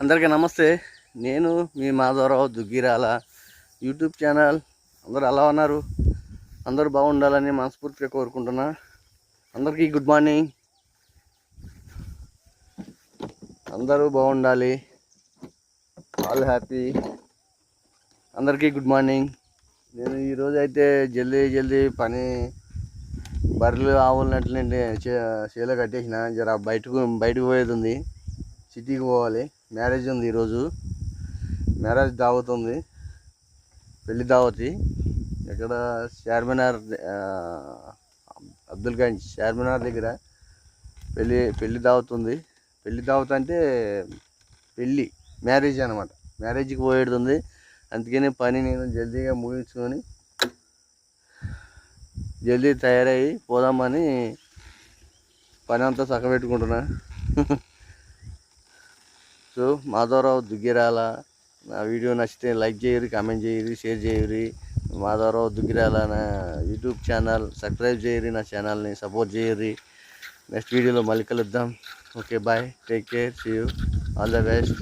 అందరికీ నమస్తే. నేను మీ మాధవరావు దుగ్గిరాల యూట్యూబ్ ఛానల్. అందరూ ఎలా ఉన్నారు? అందరూ బాగుండాలని మనస్ఫూర్తిగా కోరుకుంటున్నా. అందరికీ గుడ్ మార్నింగ్. అందరూ బాగుండాలి. All happy. అందరికీ గుడ్ మార్నింగ్. నేను ఈరోజు అయితే జల్దీ పని బర్రెలు ఆవులనట్లండి చేలో కట్టేసిన. జర బయటకు పోయేది ఉంది. సిటీకి పోవాలి. మ్యారేజ్ ఉంది ఈరోజు. మ్యారేజ్ దావత్ ఉంది, పెళ్లి దావతి. ఎక్కడ చార్మినార్, అబ్దుల్గంజ్ చార్మినార్ దగ్గర పెళ్లి దావత్ ఉంది. పెళ్లి దావత్ అంటే మ్యారేజ్ అనమాట. మ్యారేజ్కి పోయేది ఉంది. అందుకని పని నేను జల్దీగా ముగించుకొని జల్దీ తయారయ్యి పోదామని పని అంతా చక్కబెట్టుకుంటున్నా. సో మాధవరావు దుగ్గిరాల నా వీడియో నచ్చితే లైక్ చేయరు, కామెంట్ చేయరు, షేర్ చేయరు. మాధవరావు దుగ్గిరాల నా యూట్యూబ్ ఛానల్ సబ్స్క్రైబ్ చేయరు, నా ఛానల్ని సపోర్ట్ చేయరు. నెక్స్ట్ వీడియోలో మళ్ళీ కలుద్దాం. Okay, bye, take care, see you, all the best.